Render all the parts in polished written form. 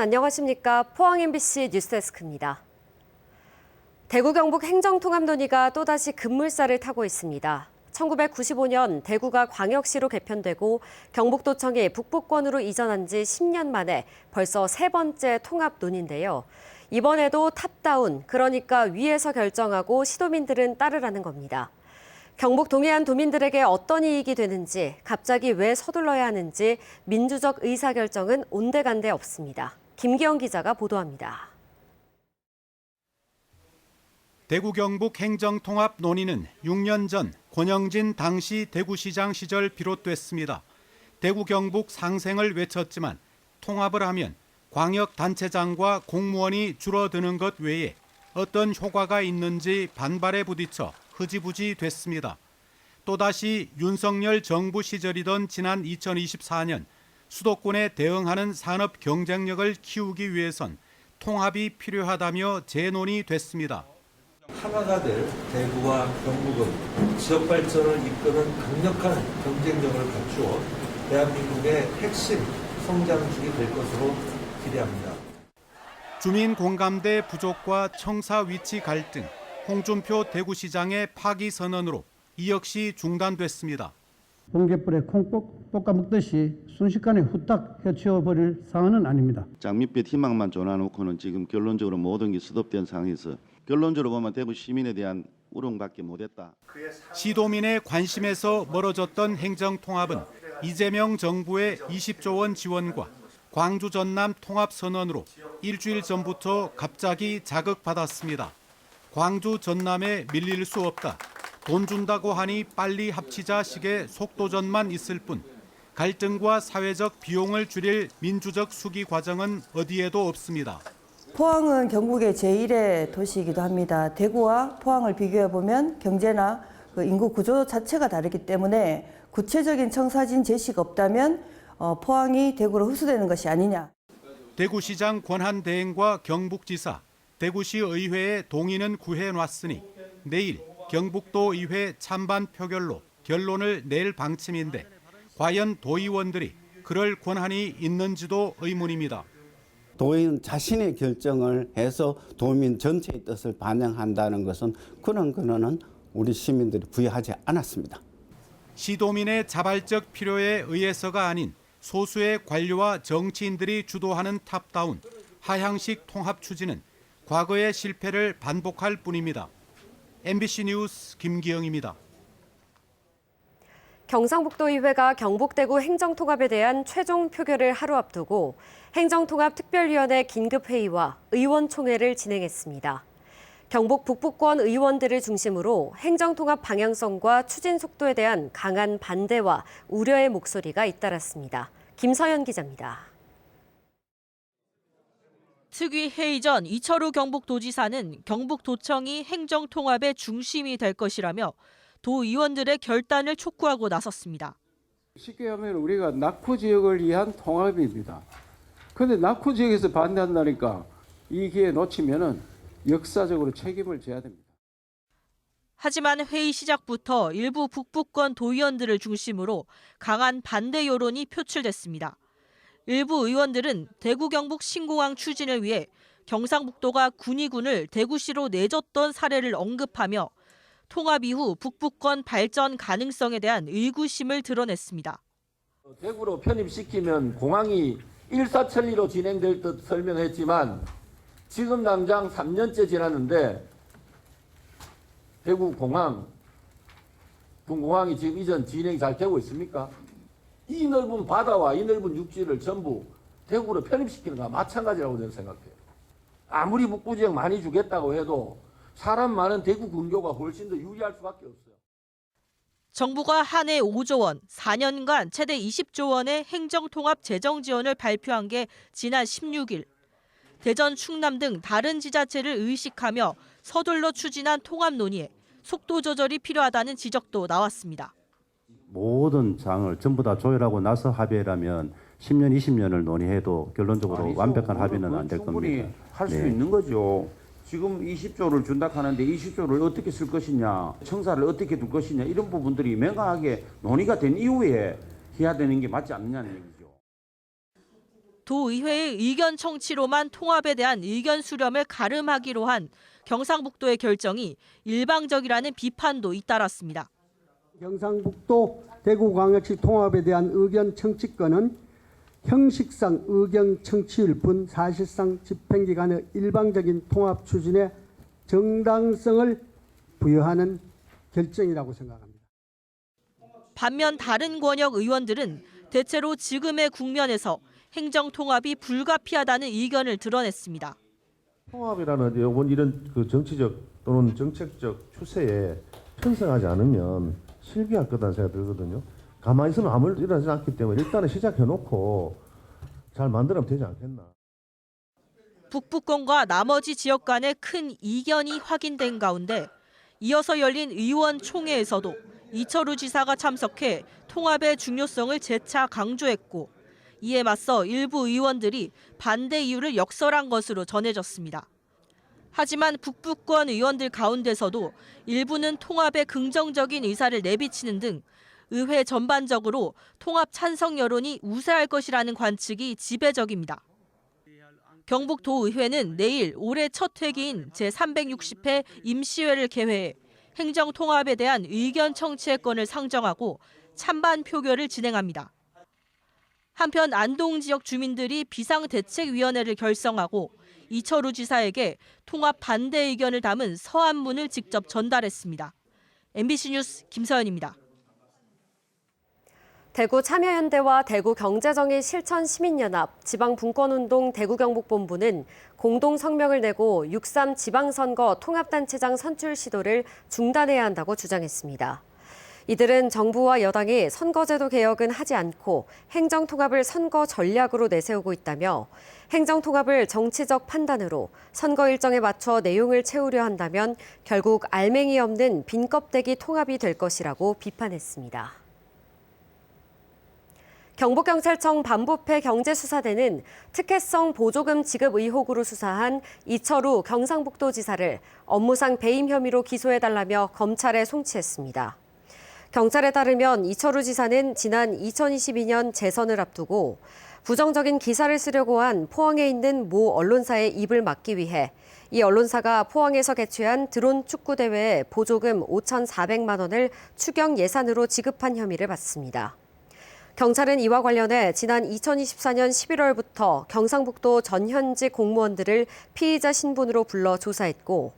안녕하십니까. 포항 MBC 뉴스데스크입니다. 대구 경북 행정통합 논의가 또다시 급물살을 타고 있습니다. 1995년 대구가 광역시로 개편되고 경북도청이 북부권으로 이전한 지 10년 만에 벌써 세 번째 통합 논의인데요. 이번에도 탑다운, 그러니까 위에서 결정하고 시도민들은 따르라는 겁니다. 경북 동해안 도민들에게 어떤 이익이 되는지, 갑자기 왜 서둘러야 하는지 민주적 의사결정은 온데간데 없습니다. 김기영 기자가 보도합니다. 대구 경북 행정통합 논의는 6년 전 권영진 당시 대구시장 시절 비롯됐습니다. 대구 경북 상생을 외쳤지만 통합을 하면 광역단체장과 공무원이 줄어드는 것 외에 어떤 효과가 있는지 반발에 부딪혀 흐지부지 됐습니다. 또다시 윤석열 정부 시절이던 지난 2024년 수도권에 대응하는 산업 경쟁력을 키우기 위해선 통합이 필요하다며 재논의됐습니다. 하나가 될 대구와 경북은 지역 발전을 이끄는 강력한 경쟁력을 갖추어 대한민국의 핵심 성장축이 될 것으로 기대합니다. 주민 공감대 부족과 청사 위치 갈등, 홍준표 대구시장의 파기 선언으로 이 역시 중단됐습니다. 번갯불에 콩 볶아 먹듯이 순식간에 후딱 헤쳐버릴 상황은 아닙니다. 장밋빛 희망만 줘놔놓고는 지금 결론적으로 모든 게 수습된 상황에서 결론적으로 보면 대구 시민에 대한 우롱밖에 못했다. 시도민의 관심에서 멀어졌던 행정통합은 이재명 정부의 20조 원 지원과 광주 전남 통합 선언으로 일주일 전부터 갑자기 자극받았습니다. 광주 전남에 밀릴 수 없다. 돈 준다고 하니 빨리 합치자 식의 속도전만 있을 뿐 갈등과 사회적 비용을 줄일 민주적 수기 과정은 어디에도 없습니다. 포항은 경북의 제1의 도시이기도 합니다. 대구와 포항을 비교해보면 경제나 인구 구조 자체가 다르기 때문에 구체적인 청사진 제시가 없다면 포항이 대구로 흡수되는 것이 아니냐. 대구시장 권한대행과 경북지사, 대구시 의회의 동의는 구해놨으니 내일 경북도 의회 찬반 표결로 결론을 낼 방침인데 과연 도의원들이 그럴 권한이 있는지도 의문입니다. 도의원 자신의 결정을 해서 도민 전체의 뜻을 반영한다는 것은 그런 근원은 우리 시민들이 부여하지 않았습니다. 시도민의 자발적 필요에 의해서가 아닌 소수의 관료와 정치인들이 주도하는 탑다운 하향식 통합 추진은 과거의 실패를 반복할 뿐입니다. MBC 뉴스 김기영입니다. 경상북도의회가 경북대구 행정통합에 대한 최종 표결을 하루 앞두고 행정통합특별위원회 긴급회의와 의원총회를 진행했습니다. 경북 북부권 의원들을 중심으로 행정통합 방향성과 추진 속도에 대한 강한 반대와 우려의 목소리가 잇따랐습니다. 김서연 기자입니다. 특위 회의 전 이철우 경북도지사는 경북도청이 행정통합의 중심이 될 것이라며 도의원들의 결단을 촉구하고 나섰습니다. 쉽게 하면 우리가 낙후 지역을 위한 통합입니다. 그런데 낙후 지역에서 반대한다니까 이 기회 놓치면은 역사적으로 책임을 져야 됩니다. 하지만 회의 시작부터 일부 북부권 도의원들을 중심으로 강한 반대 여론이 표출됐습니다. 일부 의원들은 대구 경북 신공항 추진을 위해 경상북도가 군의군을 대구시로 내줬던 사례를 언급하며 통합 이후 북부권 발전 가능성에 대한 의구심을 드러냈습니다. 대구로 편입시키면 공항이 일사천리로 진행될 듯 설명했지만 지금 당장 3년째 지났는데 대구 공항, 군공항이 지금 이전 진행이 잘 되고 있습니까? 이 넓은 바다와 이 넓은 육지를 전부 대구로 편입시키는 거와 마찬가지라고 저는 생각해요. 아무리 북부지역 많이 주겠다고 해도 사람 많은 대구 근교가 훨씬 더 유리할 수밖에 없어요. 정부가 한 해 5조 원, 4년간 최대 20조 원의 행정통합 재정 지원을 발표한 게 지난 16일. 대전, 충남 등 다른 지자체를 의식하며 서둘러 추진한 통합 논의에 속도 조절이 필요하다는 지적도 나왔습니다. 모든 장을 전부 다 조율하고 나서 합의라면 10년, 20년을 논의해도 결론적으로 완벽한 합의는 안 될 겁니다. 할 수 있는 거죠. 지금 20조를 준다 하는데 20조를 어떻게 쓸 것이냐, 청사를 어떻게 둘 것이냐 이런 부분들이 명확하게 논의가 된 이후에 해야 되는 게 맞지 않느냐는 얘기죠. 도의회의 의견 청취로만 통합에 대한 의견 수렴을 가름하기로 한 경상북도의 결정이 일방적이라는 비판도 잇따랐습니다. 경상북도 대구광역시 통합에 대한 의견 청취권은 형식상 의견 청취일 뿐 사실상 집행기관의 일방적인 통합 추진에 정당성을 부여하는 결정이라고 생각합니다. 반면 다른 권역 의원들은 대체로 지금의 국면에서 행정통합이 불가피하다는 의견을 드러냈습니다. 통합이라는 이런 그 정치적 또는 정책적 추세에 편성하지 않으면 실패할 거라는 생각이 들거든요. 가만히 있으면 아무 일도 일어나지 않기 때문에 일단은 시작해놓고 잘 만들면 되지 않겠나. 북부권과 나머지 지역 간의 큰 이견이 확인된 가운데 이어서 열린 의원총회에서도 이철우 지사가 참석해 통합의 중요성을 재차 강조했고 이에 맞서 일부 의원들이 반대 이유를 역설한 것으로 전해졌습니다. 하지만 북부권 의원들 가운데서도 일부는 통합에 긍정적인 의사를 내비치는 등 의회 전반적으로 통합 찬성 여론이 우세할 것이라는 관측이 지배적입니다. 경북도의회는 내일 올해 첫 회기인 제360회 임시회를 개회해 행정통합에 대한 의견 청취의 건을 상정하고 찬반 표결을 진행합니다. 한편 안동 지역 주민들이 비상대책위원회를 결성하고 이철우 지사에게 통합 반대 의견을 담은 서한문을 직접 전달했습니다. MBC 뉴스 김서연입니다. 대구 참여연대와 대구경제정의실천시민연합, 지방분권운동 대구경북본부는 공동 성명을 내고 6.3 지방선거 통합단체장 선출 시도를 중단해야 한다고 주장했습니다. 이들은 정부와 여당이 선거제도 개혁은 하지 않고 행정통합을 선거 전략으로 내세우고 있다며 행정통합을 정치적 판단으로 선거 일정에 맞춰 내용을 채우려 한다면 결국 알맹이 없는 빈 껍데기 통합이 될 것이라고 비판했습니다. 경북경찰청 반부패 경제수사대는 특혜성 보조금 지급 의혹으로 수사한 이철우 경상북도지사를 업무상 배임 혐의로 기소해달라며 검찰에 송치했습니다. 경찰에 따르면 이철우 지사는 지난 2022년 재선을 앞두고 부정적인 기사를 쓰려고 한 포항에 있는 모 언론사의 입을 막기 위해 이 언론사가 포항에서 개최한 드론 축구대회에 보조금 5,400만 원을 추경 예산으로 지급한 혐의를 받습니다. 경찰은 이와 관련해 지난 2024년 11월부터 경상북도 전현직 공무원들을 피의자 신분으로 불러 조사했고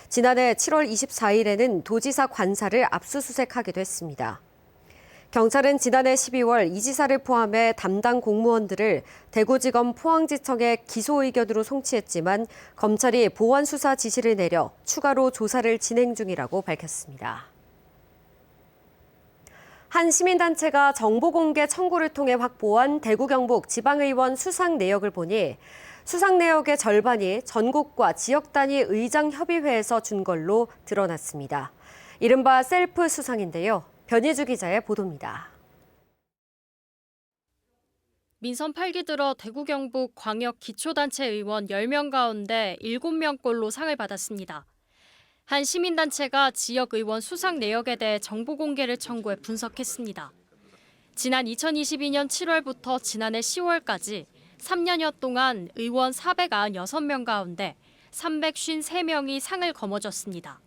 지난해 7월 24일에는 도지사 관사를 압수수색하기도 했습니다. 경찰은 지난해 12월 이 지사를 포함해 담당 공무원들을 대구지검 포항지청에 기소 의견으로 송치했지만 검찰이 보완 수사 지시를 내려 추가로 조사를 진행 중이라고 밝혔습니다. 한 시민단체가 정보공개 청구를 통해 확보한 대구 경북 지방의원 수상 내역을 보니 수상 내역의 절반이 전국과 지역 단위 의장협의회에서 준 걸로 드러났습니다. 이른바 셀프 수상인데요. 변희주 기자의 보도입니다. 민선 8기 들어 대구 경북 광역 기초단체 의원 10명 가운데 7명꼴로 상을 받았습니다. 한 시민단체가 지역 의원 수상 내역에 대해 정보 공개를 청구해 분석했습니다. 지난 2022년 7월부터 지난해 10월까지 3년여 동안 의원 496명 가운데 353명이 상을 거머쥐었습니다.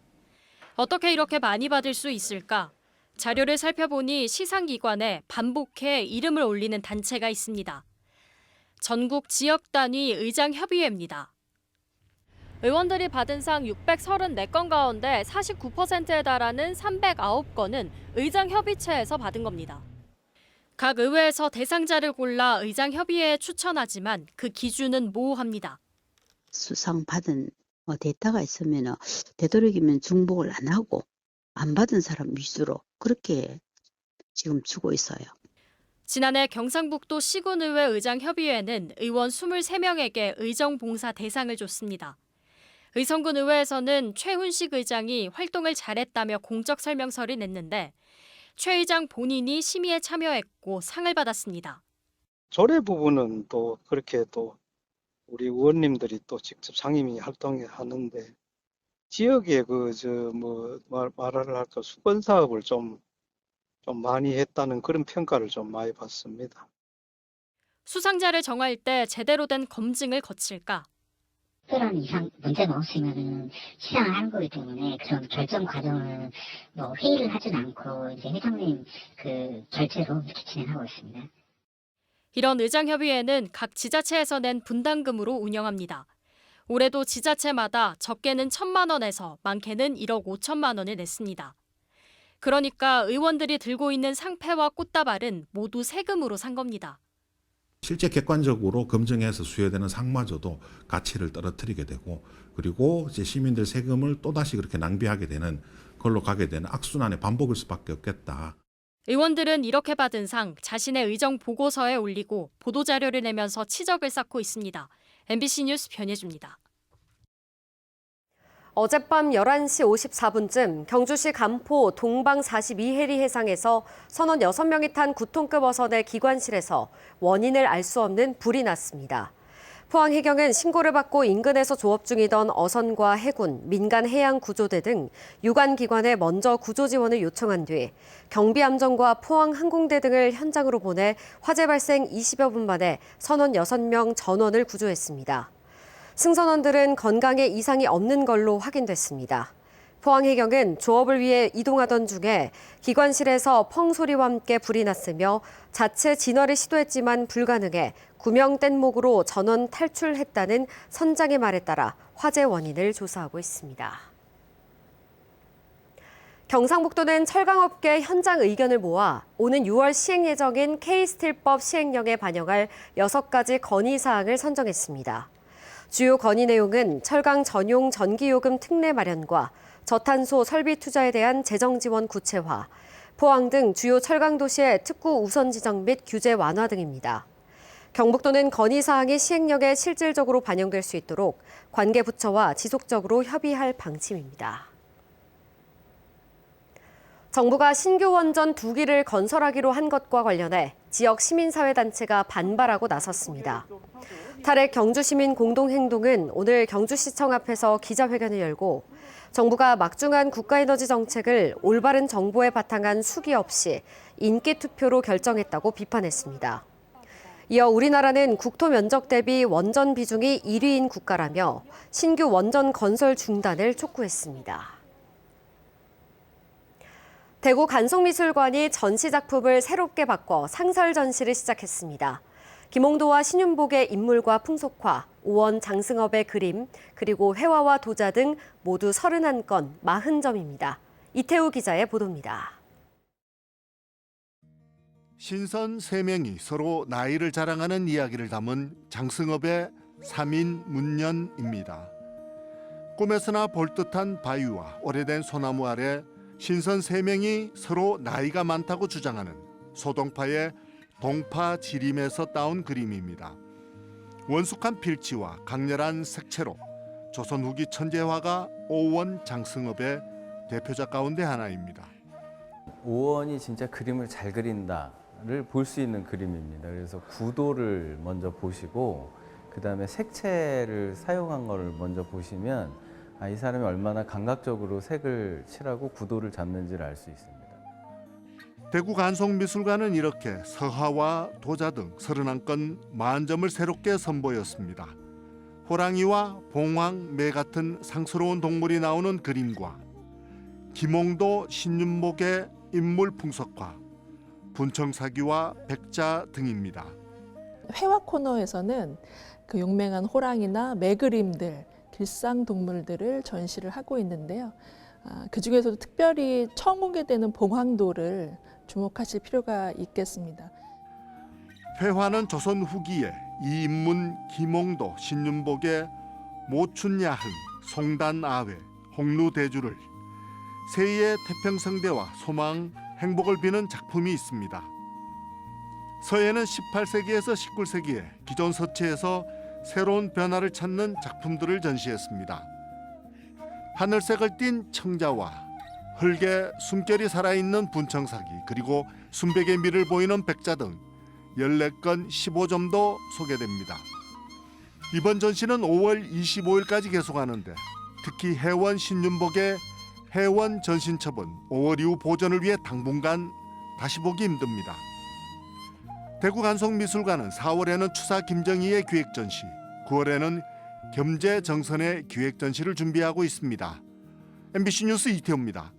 어떻게 이렇게 많이 받을 수 있을까? 자료를 살펴보니 시상기관에 반복해 이름을 올리는 단체가 있습니다. 전국 지역 단위 의장협의회입니다. 의원들이 받은 상 634건 가운데 49%에 달하는 309건은 의장협의체에서 받은 겁니다. 각 의회에서 대상자를 골라 의장협의회에 추천하지만 그 기준은 모호합니다. 수상받은 데이터가 있으면 되도록이면 중복을 안 하고 안 받은 사람 위주로 그렇게 지금 주고 있어요. 지난해 경상북도 시군의회 의장협의회는 의원 23명에게 의정봉사 대상을 줬습니다. 의성군 의회에서는 최훈식 의장이 활동을 잘했다며 공적 설명서를 냈는데 최 의장 본인이 심의에 참여했고 상을 받았습니다. 조례 부분은 또 그렇게 또 우리 의원님들이 또 직접 상임위 활동하는데 지역에 말을 할까 수건 사업을 좀 많이 했다는 그런 평가를 좀 많이 받습니다. 수상자를 정할 때 제대로 된 검증을 거칠까? 특별한 이상 문제가 없으면은 시상을 하는 거기 때문에 그런 결정 과정을 뭐 회의를 하진 않고 이제 회장님 그 결재로 이렇게 진행하고 있습니다. 이런 의장협의회는 각 지자체에서 낸 분담금으로 운영합니다. 올해도 지자체마다 적게는 1,000만 원에서 많게는 1억 5천만 원을 냈습니다. 그러니까 의원들이 들고 있는 상패와 꽃다발은 모두 세금으로 산 겁니다. 실제 객관적으로 검증해서 수여되는 상마저도 가치를 떨어뜨리게 되고 그리고 이제 시민들 세금을 또다시 그렇게 낭비하게 되는 걸로 가게 되는 악순환의 반복일 수밖에 없겠다. 의원들은 이렇게 받은 상 자신의 의정 보고서에 올리고 보도자료를 내면서 치적을 쌓고 있습니다. MBC 뉴스 변예주입니다. 어젯밤 11시 54분쯤 경주시 간포 동방 42해리 해상에서 선원 6명이 탄 9톤급 어선의 기관실에서 원인을 알 수 없는 불이 났습니다. 포항해경은 신고를 받고 인근에서 조업 중이던 어선과 해군, 민간해양구조대 등 유관기관에 먼저 구조 지원을 요청한 뒤 경비함정과 포항항공대 등을 현장으로 보내 화재 발생 20여 분 만에 선원 6명 전원을 구조했습니다. 승선원들은 건강에 이상이 없는 걸로 확인됐습니다. 포항해경은 조업을 위해 이동하던 중에 기관실에서 펑 소리와 함께 불이 났으며 자체 진화를 시도했지만 불가능해 구명 뗏목으로 전원 탈출했다는 선장의 말에 따라 화재 원인을 조사하고 있습니다. 경상북도는 철강업계 현장 의견을 모아 오는 6월 시행 예정인 K스틸법 시행령에 반영할 6가지 건의사항을 선정했습니다. 주요 건의 내용은 철강 전용 전기요금 특례 마련과 저탄소 설비 투자에 대한 재정 지원 구체화, 포항 등 주요 철강 도시의 특구 우선 지정 및 규제 완화 등입니다. 경북도는 건의 사항이 시행령에 실질적으로 반영될 수 있도록 관계 부처와 지속적으로 협의할 방침입니다. 정부가 신규 원전 2기를 건설하기로 한 것과 관련해 지역 시민사회단체가 반발하고 나섰습니다. 탈핵 경주시민 공동행동은 오늘 경주시청 앞에서 기자회견을 열고 정부가 막중한 국가에너지 정책을 올바른 정보에 바탕한 수기 없이 인기투표로 결정했다고 비판했습니다. 이어 우리나라는 국토 면적 대비 원전 비중이 1위인 국가라며 신규 원전 건설 중단을 촉구했습니다. 대구 간송미술관이 전시작품을 새롭게 바꿔 상설 전시를 시작했습니다. 김홍도와 신윤복의 인물과 풍속화, 오원 장승업의 그림, 그리고 회화와 도자 등 모두 31건, 40점입니다. 이태우 기자의 보도입니다. 신선 3명이 서로 나이를 자랑하는 이야기를 담은 장승업의 3인 문년입니다. 꿈에서나 볼 듯한 바위와 오래된 소나무 아래 신선 3명이 서로 나이가 많다고 주장하는 소동파의 동파 지림에서 따온 그림입니다. 원숙한 필지와 강렬한 색채로 조선 후기 천재화가 오원 장승업의 대표작 가운데 하나입니다. 오원이 진짜 그림을 잘 그린다를 볼 수 있는 그림입니다. 그래서 구도를 먼저 보시고 그다음에 색채를 사용한 거를 먼저 보시면 이 사람이 얼마나 감각적으로 색을 칠하고 구도를 잡는지를 알 수 있습니다. 대구 간송미술관은 이렇게 서화와 도자 등 31건 40점을 새롭게 선보였습니다. 호랑이와 봉황, 매 같은 상스러운 동물이 나오는 그림과 김홍도, 신윤복의 인물 풍속화, 분청사기와 백자 등입니다. 회화 코너에서는 그 용맹한 호랑이나 매 그림들, 길상 동물들을 전시를 하고 있는데요. 그중에서도 특별히 처음 공개되는 봉황도를 주목하실 필요가 있겠습니다. 회화는 조선 후기에 이인문, 김홍도, 신윤복의 모춘야흥, 송단아회, 홍루대주를 세이의 태평성대와 소망, 행복을 비는 작품이 있습니다. 서예는 18세기에서 19세기에 기존 서체에서 새로운 변화를 찾는 작품들을 전시했습니다. 하늘색을 띤 청자와 흙에 숨결이 살아있는 분청사기, 그리고 순백의 미를 보이는 백자 등 14건 15점도 소개됩니다. 이번 전시는 5월 25일까지 계속하는데 특히 해원 신윤복의 해원 전신첩은 5월 이후 보존을 위해 당분간 다시 보기 힘듭니다. 대구간송미술관은 4월에는 추사 김정희의 기획전시, 9월에는 겸재정선의 기획전시를 준비하고 있습니다. MBC 뉴스 이태호입니다.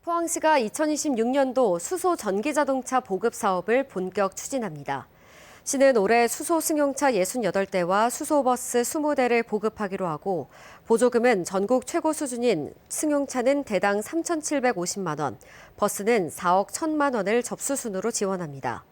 포항시가 2026년도 수소 전기자동차 보급 사업을 본격 추진합니다. 시는 올해 수소 승용차 68대와 수소버스 20대를 보급하기로 하고 보조금은 전국 최고 수준인 승용차는 대당 3,750만 원, 버스는 4억 1천만 원을 접수순으로 지원합니다.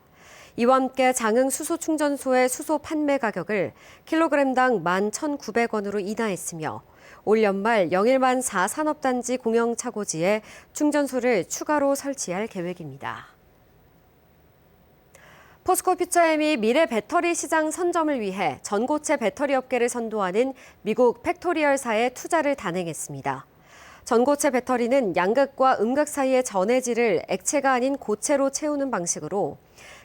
이와 함께 장흥 수소충전소의 수소 판매 가격을 킬로그램당 11,900원으로 인하했으며 올 연말 영일만 4산업단지 공영차고지에 충전소를 추가로 설치할 계획입니다. 포스코 퓨처엠이 미래 배터리 시장 선점을 위해 전고체 배터리 업계를 선도하는 미국 팩토리얼사에 투자를 단행했습니다. 전고체 배터리는 양극과 음극 사이의 전해질을 액체가 아닌 고체로 채우는 방식으로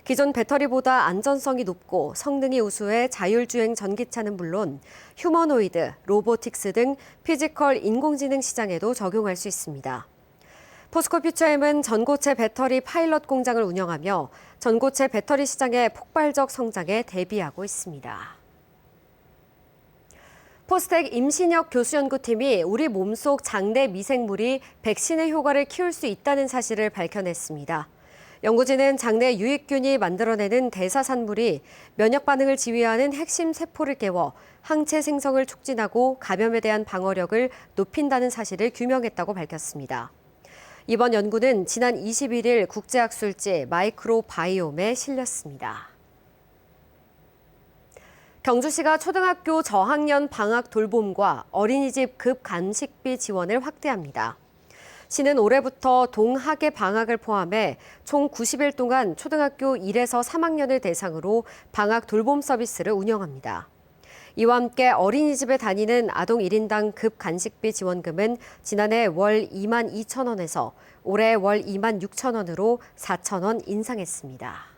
기존 배터리보다 안전성이 높고 성능이 우수해 자율주행 전기차는 물론 휴머노이드, 로보틱스 등 피지컬 인공지능 시장에도 적용할 수 있습니다. 포스코 퓨처엠은 전고체 배터리 파일럿 공장을 운영하며 전고체 배터리 시장의 폭발적 성장에 대비하고 있습니다. 포스텍 임신혁 교수연구팀이 우리 몸속 장내 미생물이 백신의 효과를 키울 수 있다는 사실을 밝혀냈습니다. 연구진은 장내 유익균이 만들어내는 대사산물이 면역 반응을 지휘하는 핵심 세포를 깨워 항체 생성을 촉진하고 감염에 대한 방어력을 높인다는 사실을 규명했다고 밝혔습니다. 이번 연구는 지난 21일 국제학술지 마이크로바이옴에 실렸습니다. 경주시가 초등학교 저학년 방학 돌봄과 어린이집 급 간식비 지원을 확대합니다. 시는 올해부터 동학예 방학을 포함해 총 90일 동안 초등학교 1에서 3학년을 대상으로 방학 돌봄 서비스를 운영합니다. 이와 함께 어린이집에 다니는 아동 1인당 급 간식비 지원금은 지난해 월 2만 2천 원에서 올해 월 2만 6천 원으로 4천 원 인상했습니다.